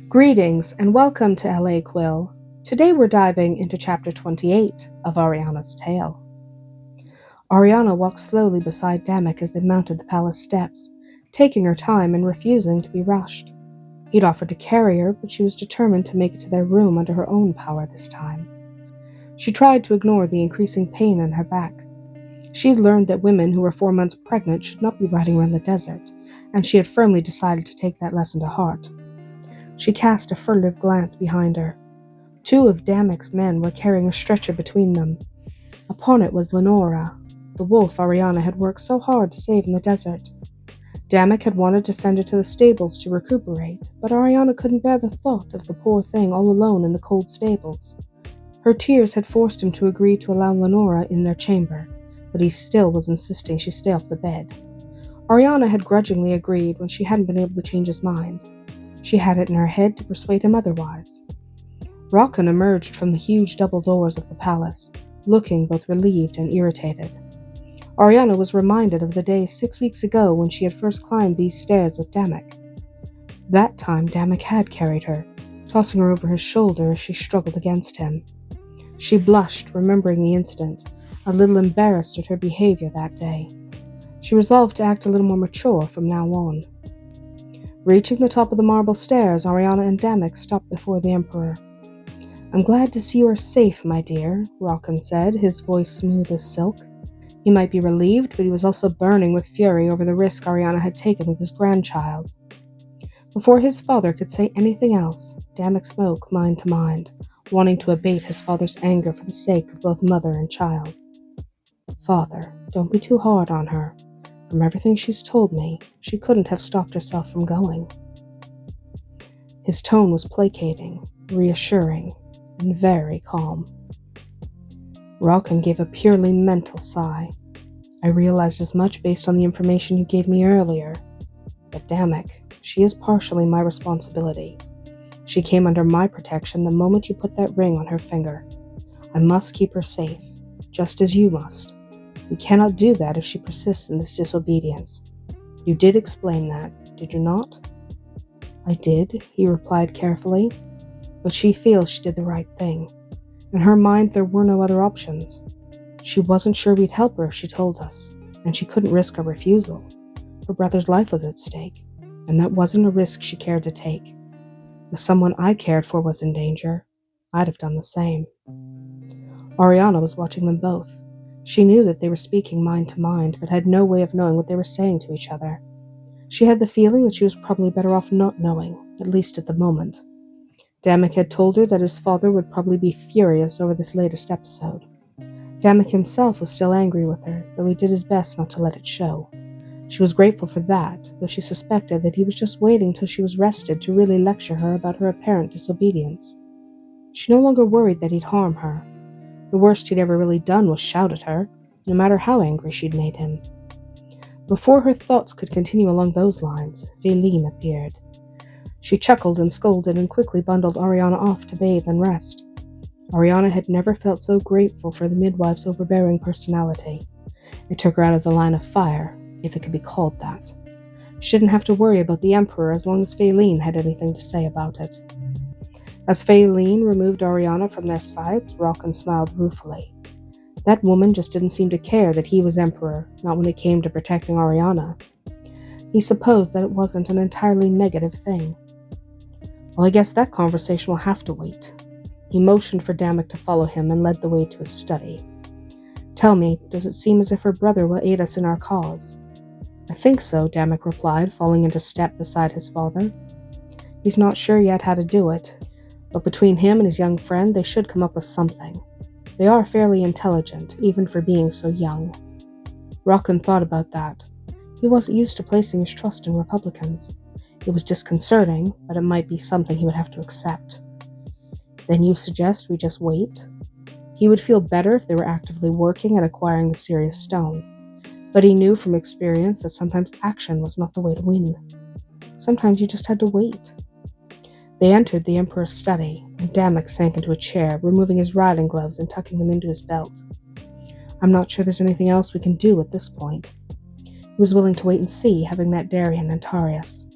Greetings and welcome to LA Quill. Today we're diving into chapter 28 of Arianna's tale. Arianna walked slowly beside Damuk as they mounted the palace steps, taking her time and refusing to be rushed. He'd offered to carry her, but she was determined to make it to their room under her own power this time. She tried to ignore the increasing pain in her back. She'd learned that women who were 4 months pregnant should not be riding around the desert, and she had firmly decided to take that lesson to heart. She cast a furtive glance behind her. 2 of Damuk's men were carrying a stretcher between them. Upon it was Lenora, the wolf Arianna had worked so hard to save in the desert. Damuk had wanted to send her to the stables to recuperate, but Arianna couldn't bear the thought of the poor thing all alone in the cold stables. Her tears had forced him to agree to allow Lenora in their chamber, but he still was insisting she stay off the bed. Arianna had grudgingly agreed when she hadn't been able to change his mind. She had it in her head to persuade him otherwise. Raewkon emerged from the huge double doors of the palace, looking both relieved and irritated. Arianna was reminded of the day 6 weeks ago when she had first climbed these stairs with Damuk. That time Damuk had carried her, tossing her over his shoulder as she struggled against him. She blushed, remembering the incident, a little embarrassed at her behavior that day. She resolved to act a little more mature from now on. Reaching the top of the marble stairs, Arianna and Damuk stopped before the Emperor. "I'm glad to see you are safe, my dear," Raewkon said, his voice smooth as silk. He might be relieved, but he was also burning with fury over the risk Arianna had taken with his grandchild. Before his father could say anything else, Damuk spoke mind to mind, wanting to abate his father's anger for the sake of both mother and child. "Father, don't be too hard on her. From everything she's told me, she couldn't have stopped herself from going." His tone was placating, reassuring, and very calm. Raewkon gave a purely mental sigh. "I realized as much based on the information you gave me earlier. But Damuk, she is partially my responsibility. She came under my protection the moment you put that ring on her finger. I must keep her safe, just as you must. We cannot do that if she persists in this disobedience. You did explain that, did you not?" "I did," he replied carefully, "but she feels she did the right thing. In her mind, there were no other options. She wasn't sure we'd help her if she told us, and she couldn't risk a refusal. Her brother's life was at stake, and that wasn't a risk she cared to take. If someone I cared for was in danger, I'd have done the same." Arianna was watching them both. She knew that they were speaking mind to mind, but had no way of knowing what they were saying to each other. She had the feeling that she was probably better off not knowing, at least at the moment. Damuk had told her that his father would probably be furious over this latest episode. Damuk himself was still angry with her, though he did his best not to let it show. She was grateful for that, though she suspected that he was just waiting till she was rested to really lecture her about her apparent disobedience. She no longer worried that he'd harm her. The worst he'd ever really done was shout at her, no matter how angry she'd made him. Before her thoughts could continue along those lines, Valine appeared. She chuckled and scolded and quickly bundled Arianna off to bathe and rest. Arianna had never felt so grateful for the midwife's overbearing personality. It took her out of the line of fire, if it could be called that. She didn't have to worry about the Emperor as long as Valine had anything to say about it. As Valine removed Arianna from their sights, Raewkon smiled ruefully. That woman just didn't seem to care that he was Emperor, not when it came to protecting Arianna. He supposed that it wasn't an entirely negative thing. "Well, I guess that conversation will have to wait." He motioned for Damuk to follow him and led the way to his study. "Tell me, does it seem as if her brother will aid us in our cause?" "I think so," Damuk replied, falling into step beside his father. "He's not sure yet how to do it, but between him and his young friend, they should come up with something. They are fairly intelligent, even for being so young." Raewkon thought about that. He wasn't used to placing his trust in Republicans. It was disconcerting, but it might be something he would have to accept. "Then you suggest we just wait?" He would feel better if they were actively working at acquiring the Sirius Stone, but he knew from experience that sometimes action was not the way to win. Sometimes you just had to wait. They entered the Emperor's study, and Damuk sank into a chair, removing his riding gloves and tucking them into his belt. "I'm not sure there's anything else we can do at this point." He was willing to wait and see, having met Darian and Tarius.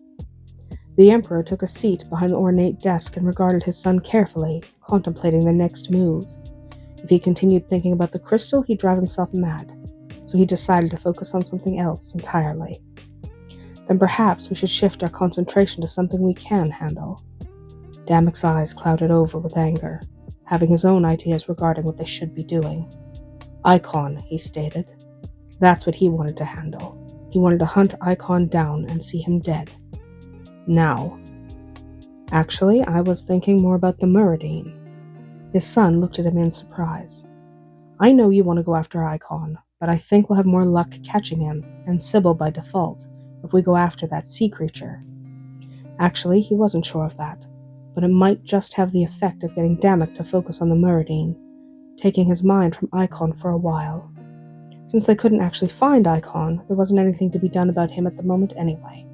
The Emperor took a seat behind the ornate desk and regarded his son carefully, contemplating the next move. If he continued thinking about the crystal, he'd drive himself mad, so he decided to focus on something else entirely. Then perhaps we should shift our concentration to something we can handle. Damuk's eyes clouded over with anger, having his own ideas regarding what they should be doing. Icon, he stated. That's what he wanted to handle. He wanted to hunt Icon down and see him dead. Now. Actually, I was thinking more about the Muradin. His son looked at him in surprise. I know you want to go after Icon, but I think we'll have more luck catching him, and Cybil by default, if we go after that sea creature. Actually, he wasn't sure of that, but it might just have the effect of getting Damuk to focus on the Muradin, taking his mind from Icon for a while. Since they couldn't actually find Icon, there wasn't anything to be done about him at the moment anyway.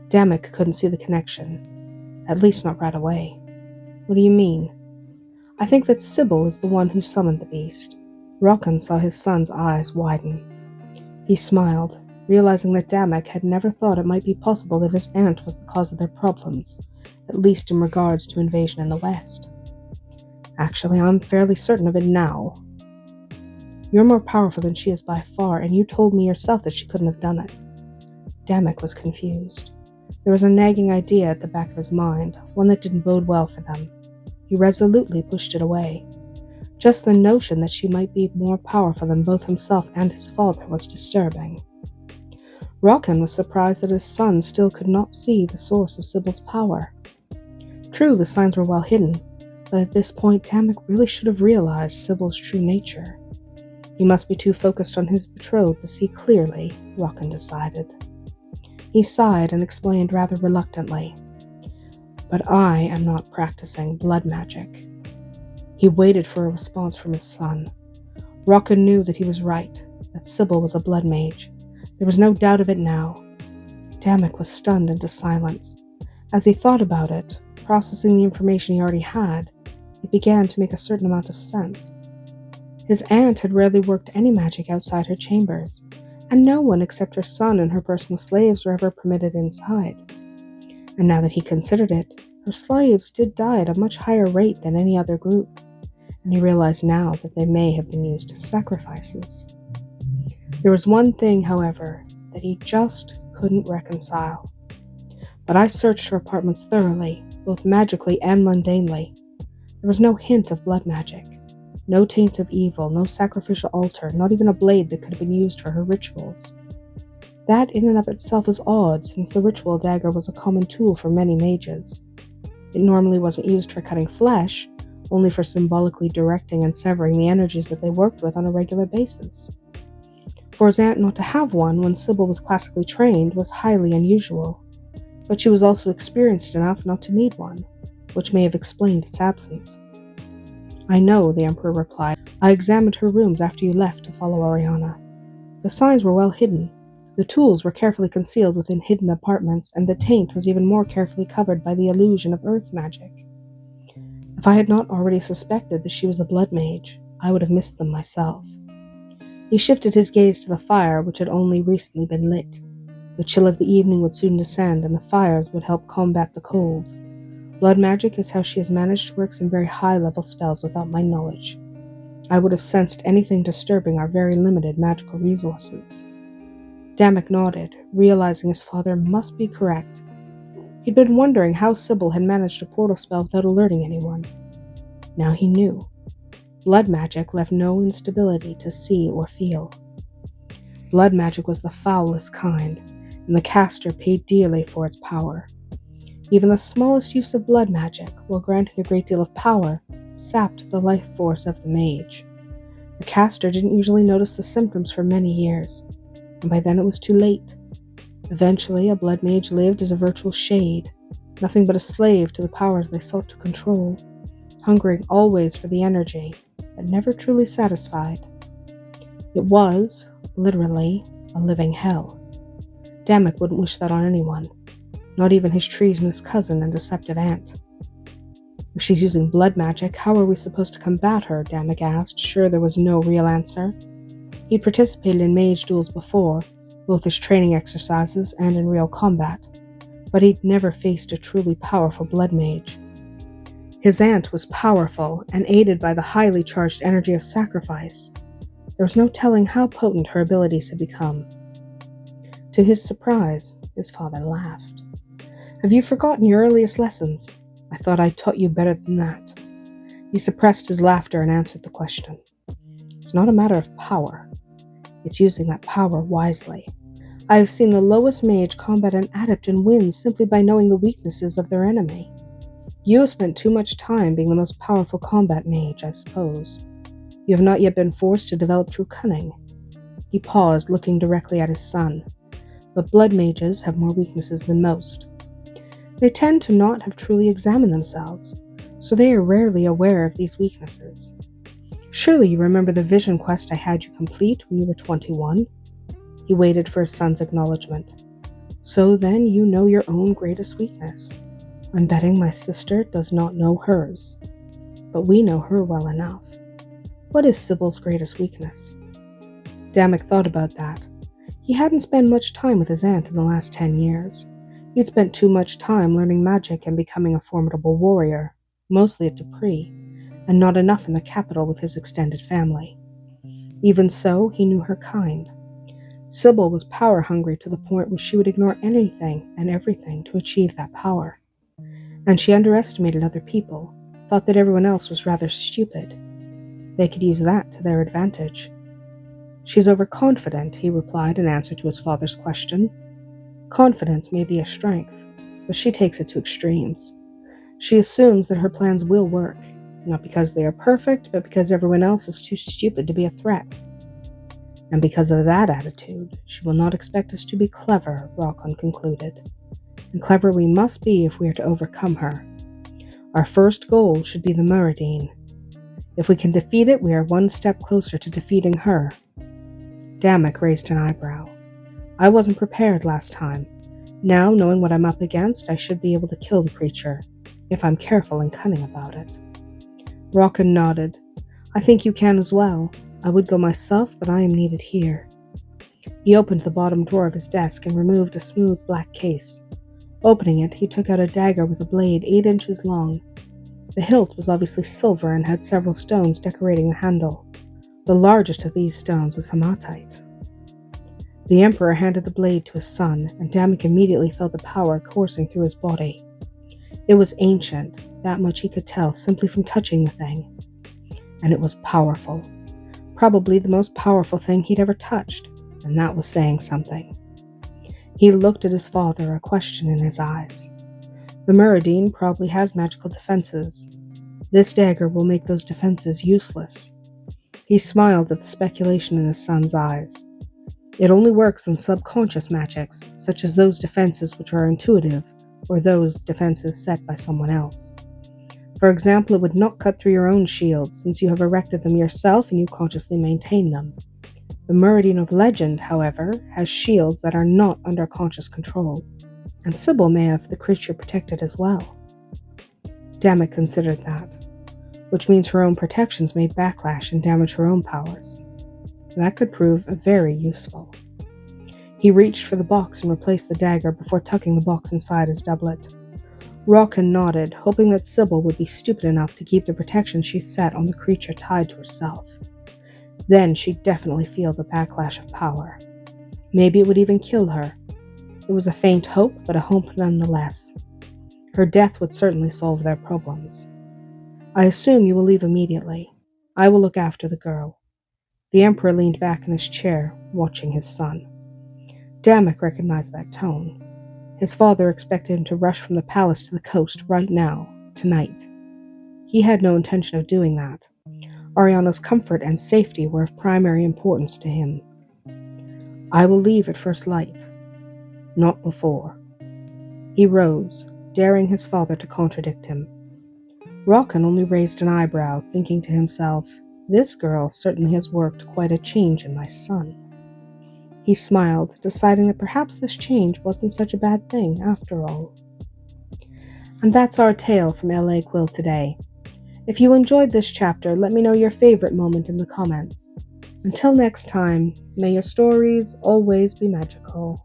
Damuk couldn't see the connection, at least not right away. What do you mean? I think that Cybil is the one who summoned the beast. Raewkon saw his son's eyes widen. He smiled, realizing that Damuk had never thought it might be possible that his aunt was the cause of their problems, at least in regards to invasion in the West. Actually, I'm fairly certain of it now. You're more powerful than she is by far, and you told me yourself that she couldn't have done it. Damuk was confused. There was a nagging idea at the back of his mind, one that didn't bode well for them. He resolutely pushed it away. Just the notion that she might be more powerful than both himself and his father was disturbing. Raewkon was surprised that his son still could not see the source of Cybil's power. True, the signs were well hidden, but at this point Damuk really should have realized Cybil's true nature. He must be too focused on his betrothed to see clearly, Raewkon decided. He sighed and explained rather reluctantly, "But I am not practicing blood magic." He waited for a response from his son. Raewkon knew that he was right, that Cybil was a blood mage. There was no doubt of it now. Damuk was stunned into silence. As he thought about it, processing the information he already had, it began to make a certain amount of sense. His aunt had rarely worked any magic outside her chambers, and no one except her son and her personal slaves were ever permitted inside. And now that he considered it, her slaves did die at a much higher rate than any other group, and he realized now that they may have been used as sacrifices. There was one thing, however, that he just couldn't reconcile. "But I searched her apartments thoroughly, both magically and mundanely. There was no hint of blood magic. No taint of evil, no sacrificial altar, not even a blade that could have been used for her rituals. That in and of itself is odd, since the ritual dagger was a common tool for many mages. It normally wasn't used for cutting flesh, only for symbolically directing and severing the energies that they worked with on a regular basis. For his aunt not to have one when Cybil was classically trained was highly unusual, but she was also experienced enough not to need one, which may have explained its absence. "I know," the Emperor replied. "I examined her rooms after you left to follow Arianna. The signs were well hidden. The tools were carefully concealed within hidden apartments, and the taint was even more carefully covered by the illusion of earth magic. If I had not already suspected that she was a blood mage, I would have missed them myself." He shifted his gaze to the fire, which had only recently been lit. The chill of the evening would soon descend, and the fires would help combat the cold. Blood magic is how she has managed to work some very high-level spells without my knowledge. I would have sensed anything disturbing our very limited magical resources. Damuk nodded, realizing his father must be correct. He'd been wondering how Cybil had managed a portal spell without alerting anyone. Now he knew. Blood magic left no instability to see or feel. Blood magic was the foulest kind, and the caster paid dearly for its power. Even the smallest use of blood magic, while granting a great deal of power, sapped the life force of the mage. The caster didn't usually notice the symptoms for many years, and by then it was too late. Eventually, a blood mage lived as a virtual shade, nothing but a slave to the powers they sought to control, hungering always for the energy, but never truly satisfied. It was, literally, a living hell. Damuk wouldn't wish that on anyone, not even his treasonous cousin and deceptive aunt. "If she's using blood magic, how are we supposed to combat her?" Damuk asked, sure there was no real answer. He'd participated in mage duels before, both as training exercises and in real combat. but he'd never faced a truly powerful blood mage. His aunt was powerful and aided by the highly charged energy of sacrifice. There was no telling how potent her abilities had become. To his surprise, his father laughed. "Have you forgotten your earliest lessons? I thought I taught you better than that." He suppressed his laughter and answered the question. "It's not a matter of power. It's using that power wisely. I have seen the lowest mage combat an adept and win simply by knowing the weaknesses of their enemy. You have spent too much time being the most powerful combat mage, I suppose. You have not yet been forced to develop true cunning." He paused, looking directly at his son. But blood mages have more weaknesses than most. They tend to not have truly examined themselves, so they are rarely aware of these weaknesses. Surely you remember the vision quest I had you complete when you were 21? He waited for his son's acknowledgement. "So then you know your own greatest weakness. I'm betting my sister does not know hers. But we know her well enough. What is Cybil's greatest weakness?" Damuk thought about that. He hadn't spent much time with his aunt in the last 10 years. He'd spent too much time learning magic and becoming a formidable warrior, mostly at Dupree, and not enough in the capital with his extended family. Even so, he knew her kind. Cybil was power-hungry to the point where she would ignore anything and everything to achieve that power. And she underestimated other people, thought that everyone else was rather stupid. They could use that to their advantage. "She's overconfident," he replied in answer to his father's question. "Confidence may be a strength, but she takes it to extremes. She assumes that her plans will work, not because they are perfect, but because everyone else is too stupid to be a threat. And because of that attitude, she will not expect us to be clever," Raewkon concluded. "And clever we must be if we are to overcome her. Our first goal should be the Muradin. If we can defeat it, we are one step closer to defeating her." Damuk raised an eyebrow. "I wasn't prepared last time. Now, knowing what I'm up against, I should be able to kill the creature, if I'm careful and cunning about it." Raewkon nodded. "I think you can as well. I would go myself, but I am needed here." He opened the bottom drawer of his desk and removed a smooth black case. Opening it, he took out a dagger with a blade 8 inches long. The hilt was obviously silver and had several stones decorating the handle. The largest of these stones was hematite. The Emperor handed the blade to his son, and Damuk immediately felt the power coursing through his body. It was ancient, that much he could tell simply from touching the thing. And it was powerful. Probably the most powerful thing he'd ever touched, and that was saying something. He looked at his father, a question in his eyes. "The Muradin probably has magical defenses. This dagger will make those defenses useless." He smiled at the speculation in his son's eyes. "It only works on subconscious magics, such as those defenses which are intuitive, or those defenses set by someone else. For example, it would not cut through your own shields, since you have erected them yourself and you consciously maintain them. The Muradin of legend, however, has shields that are not under conscious control, and Cybil may have the creature protected as well." Damuk considered that, which means her own protections may backlash and damage her own powers. That could prove very useful. He reached for the box and replaced the dagger before tucking the box inside his doublet. Raewkon nodded, hoping that Cybil would be stupid enough to keep the protection she'd set on the creature tied to herself. Then she'd definitely feel the backlash of power. Maybe it would even kill her. It was a faint hope, but a hope nonetheless. Her death would certainly solve their problems. "I assume you will leave immediately. I will look after the girl." The Emperor leaned back in his chair, watching his son. Damuk recognized that tone. His father expected him to rush from the palace to the coast right now, tonight. He had no intention of doing that. Arianna's comfort and safety were of primary importance to him. "I will leave at first light. Not before." He rose, daring his father to contradict him. Raewkon only raised an eyebrow, thinking to himself, "This girl certainly has worked quite a change in my son." He smiled, deciding that perhaps this change wasn't such a bad thing after all. And that's our tale from L.A. Quill today. If you enjoyed this chapter, let me know your favorite moment in the comments. Until next time, may your stories always be magical.